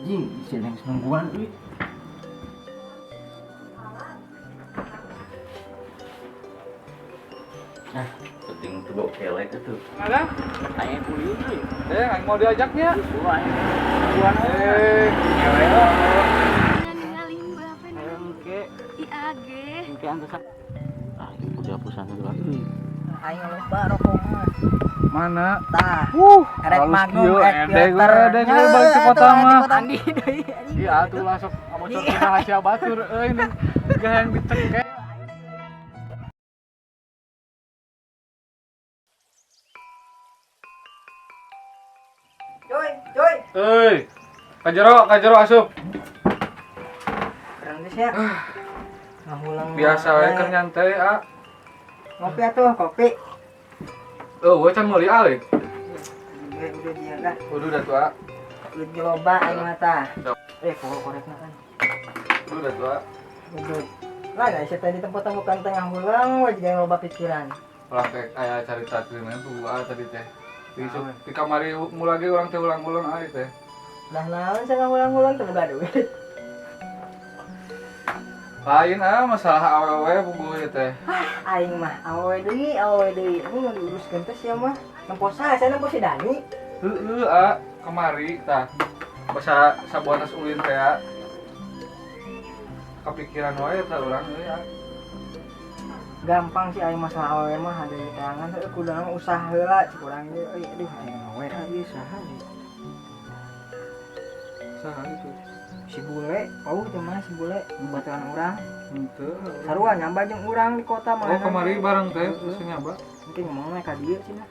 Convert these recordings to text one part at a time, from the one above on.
Jing, seneng senengguan euy. Nah, penting tuh bawa kelek itu. Ada? Tanya kuliah euy. Aing mau diajaknya. Suan. Kelek. Ninggalin berapa nih? Engke, IAG. engke antesan. Ah, itu udah pusan dulu euy. Aing lupa rokok mah. Mana? Tah. Karek halus Magnum, kieu, rek edeg filter. we balik ke kota mah. Andi deui. Iya, tuh langsung bocor ke rahasia batur euy nu gahang dicekek. Cuy. Euy. Kajero asup. Kurang geus ya. Ngahulang. Biasa we keur nyantai, ah. Ngopi atuh, kopi. Oh, we can meuli euy. Udah dia dah. Kudu dah tuh, ah. Udah nyoba aing mah tah. Sok. Korekna kan. Kudu dah tuh, ah. Udah. Lah guys, tadi tempat-tempat tengah hulang we juga loba pikiran. Ulah teh aya carita teu tuh tadi teh. Di kamari mulai urang teh ulang-ulang ari teh. Lah naon saya ngulang-ngulang teu boga duit. Lain masalah awewe bubuh ieu teh. Aing mah awewe deui. Ini mau diuruskeun teh sia mah. Nempos saya nempos si Dani. Heueuh kamari tah. Basa sabuatas ulin teh kepikiran wae tah urang euy Gampang sih aing masalah awewe mah ada di tangan teh kudu usaha heula cik urang ge. Aduh aing awewe ieu saha deui. Saha itu? Si bule, teh mah si bule baturan urang. Henteu. Sarua nyamba jeung urang di kota mah. Oh kamari bareng teh terus nyaba. Mungkin ngomongnya ka dieu cenah.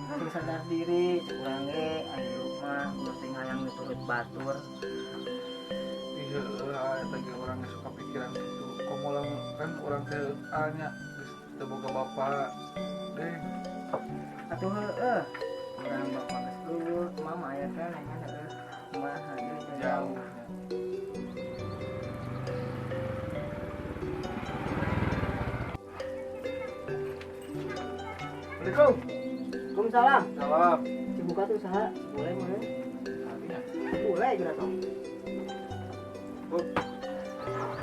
Sing sadar diri cik urang ge aya rumah ulah teh hayang diturut batur. Iya eta ge urang geus suka pikiran kitu. Komulang kan urang teh anya geus teu boga bapa. Deng. Atuh heueuh. Urang bapak geus lulus, mama aya kan aya heueuh. Kumaha deui Jauh. Assalamualaikum. Waalaikumsalam. Salam. Cibuka tuh saha? Boleh boleh. Boleh geura tong.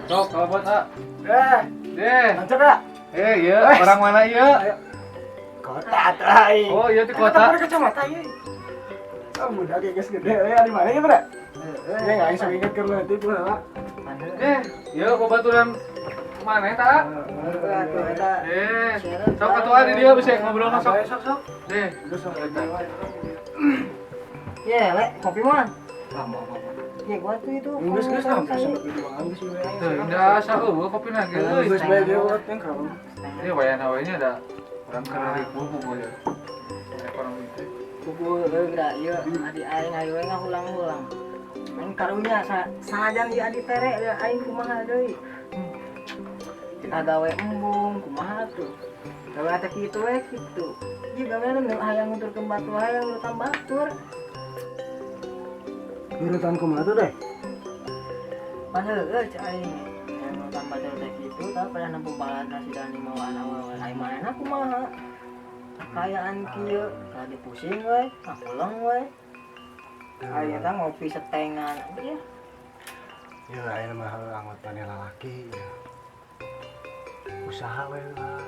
Sok kalau buat Deh. Lancar dah. Iya, orang mana iya? Kota teh. Oh, iya di kota. Kacamata ieu. Oh, muda kayak geus gede we di mana ya, Bro? Ya enggak bisa inget keur leutik heula. Iya babaturan mana eta? Atuh eta. Sok atuh di dia bisa ngobrol sok. Sok. Deh. Geus sok eta. Ye, lek kopi mah. Lama. Ye, gua tuh itu. Geus sampai sampai videoan geus we. Tuh, indah asa kopi nage euy. Geus we dia urut yang karon. Ini wayan-wayannya ada orang kerari bubu ya. Ekonomi teh. Bubu geura ieu adi aing ayeuna ngahulang-hulang. Aing karunya sanajan ieu adi tere aing kumaha deui. Kita gawe embung kumaha tuh. Gawe teh kitu we kitu. Ieu gawe nu hayang nuturkeun batur hayang nuturkeun batur. Urutan kumaha tuh deh? Padahal cek aing yang nuturkeun batur teh kitu tah pernah nempuh balana si Dani mawaan awal aing manehna kumaha. Kayaan kieu tadi pusing we, pulang we. Ayo tah ngopi setengan. Ya. Ya ayeuna mah anggot maneh lalaki ya. Usaha we lah.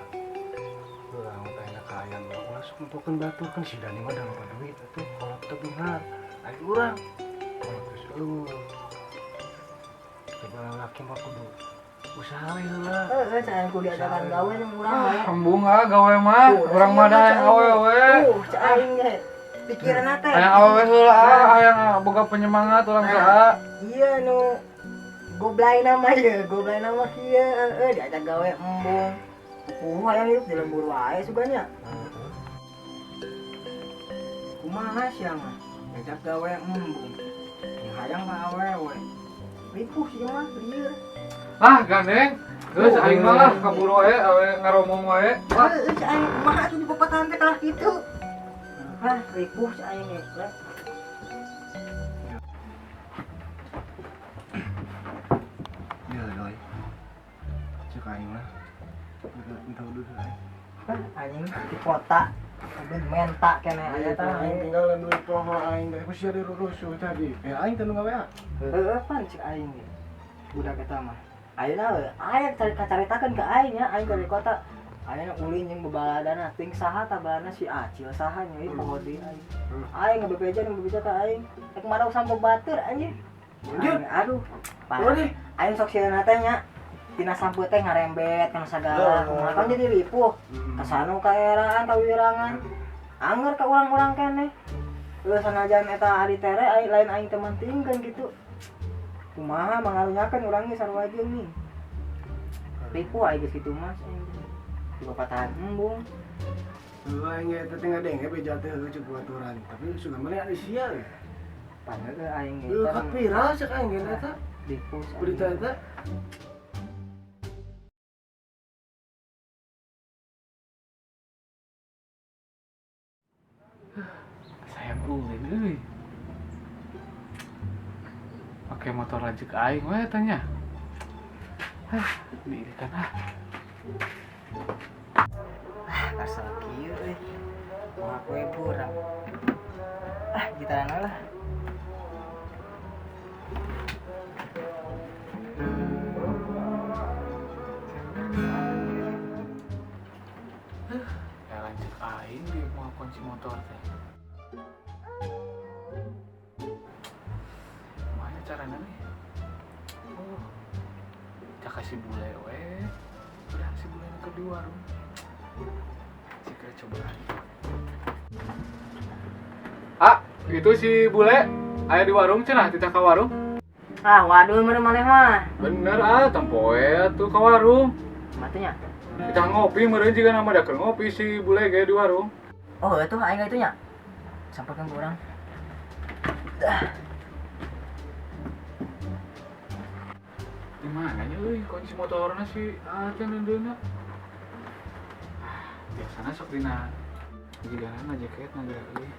Anggot ayeuna kaayaan mah langsung nutukeun batur kan si Dani mah da loba duit atuh kolot teu bingar. Ari urang. Kolot geus coba lalaki mah kudu usaha we heula. Cek aing kudu diajakan gawe jeung urang we. Embung gawe mah, urang mah da yang awewe. Cek aing ge. Pikiran teh. Hayang awewe heula hayang boga penyemangat urang teh. Iya nu goblay nama kieu diajak gawe embung. Hayang hirup di lembur wae suganya. Kumaha sia mah? Diajak gawe embung. Hayang ka awewe. Ripuh sih mah lieur. Ah, gandeng. Geus aing mah lah kaburu wae awe ngaromong wae. Wah, Cek aing kumaha tuh di pepatahan teh kalah kitu. Hah, ripuh cek aing ge. Ya doi. Cek aing mah. Udah aing. Hah, anjing di kota Ben menta kene aya tah Aing tinggalan duit poho aing da sia di rusuh tadi. Aing teu nu gawe. heueuh pan cik aing ge budak eta mah ayeuna we aya caritakeun ka aing nya aing dari kota ayeuna ulin jeung bebaladana ting saha tah balana si Acil saha nya ieu poho di aing ngebebeja nu bebeja ka aing rek marau sampo batur anjing Anjir. aduh parah aing sok sieuna teh nya tina sampo teh ngarembet kana sagala kumaha kan jadi ripuh kasano kaeraan kawirangan anger ka urang-urang keneh sanajan eta adi tere lain aing teh mentingkeun kitu kumaha mangarunyakeun urang ge sarua jeung nih ripuh aing geus kitu mas tiba patahan embung Aing eta teh ngadenge beja teh heueuh cek baturan, tapi sugan mane ada sia. padahal ge aing ge Heueuh kapira cek aing ge eta ripuh berita eta. Sayang ulin euy. Pakai motor lanjut aing we tanya. Diirikan kasar kieu euy moal kue burang gitaran lah Ya lanjut aing di mau kunci motor teh. Gimana caranya nih? Cak si bule we. Udah si bule ke di warung. Jika coba. Itu si bule aya di warung cenah titah ka warung. waduh mere maneh mah Bener tempoe atuh ka warung. matunya Kita ngopi meureun jiga nama dakeun ngopi si bule ge di warung. oh itu aing itu nya sampaikan ke urang Di mana nya euy kunci motorna si Acan nundeuna. Biasana sok dina jigarana jaketna geura euy.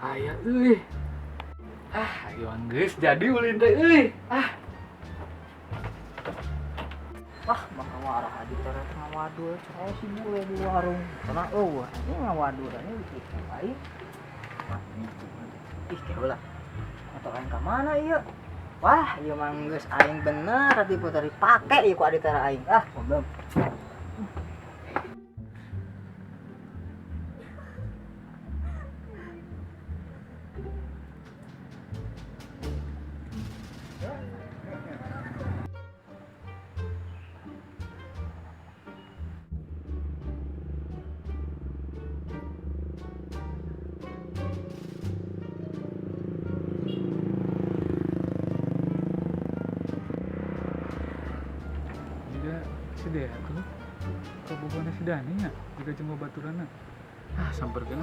Aya euy. Ayo geus jadi ulin teh euy. wah bakal warah adi teret ngawadul saya si bule di warung karena ini ngawadul ini gitu baik ih keula atau aing ka mana ieu wah ieu mah geus aing bener tadi puteri pake ieu ku adi tara aing goblok Si Dea tuh kebubuhannya si Dani ya juga jemur baturana samperkeun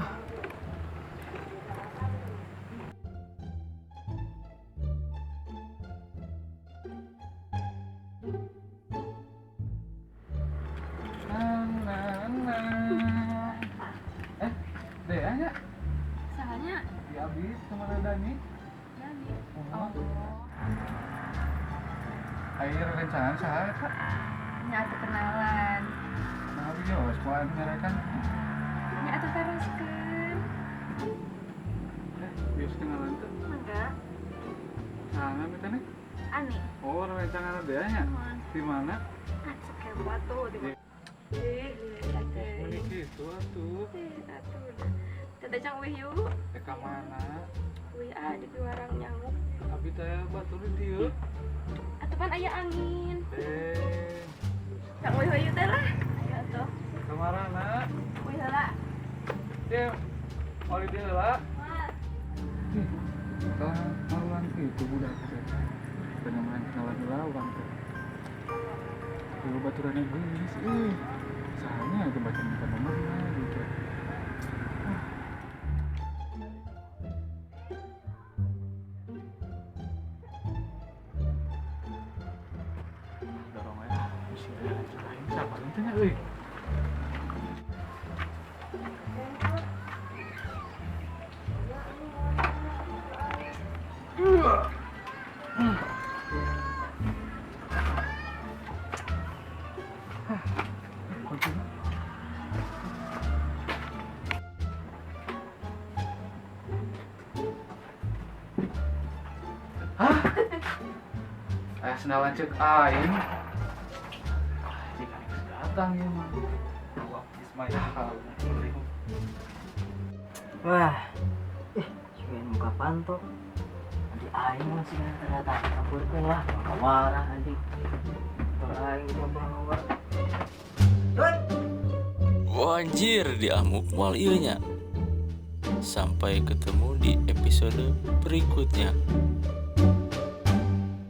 Dea nya Salahnya di abis kemana Dani ya nih. Oh. air rencangan saha Kak? Nyatu kenalan. Nah, bios kuat ngarekan. Nya atuh teruskeun. Bios kenalan teh. Enggak. Sana minta nih. Ani. Oh, rencangan Dea nya. Di mana? Cek batu di. Lihat teh. Ini gitu atuh. Atuh. Teu cang weh yuk. Teh ka mana? Weh di warang nyamuk. Abi teh batur di dieu. Atuh kan aya angin. Cang weh yuk teh lah. Ayo atuh. Kamarana? Weh heula. Ya, oli dia lah. Mas. Kalau maruan itu budak teh. Pengen kenalan lawan teh. Dulu baturannya geus Soalnya itu baca minta nomornya gitu. Dorong ya, mesti ada lain siapa nantinya euy. asna lanceuk aing. Jika geus datang ya mah. Wah, Ismail. Wah, sieun muka panto. Adi aing mah sih ternyata campurkeun lah, kawarah anjing. Kalau aing mah bawa. Yoi. Wajir diamuk moal ieu nya. Sampai ketemu di episode berikutnya.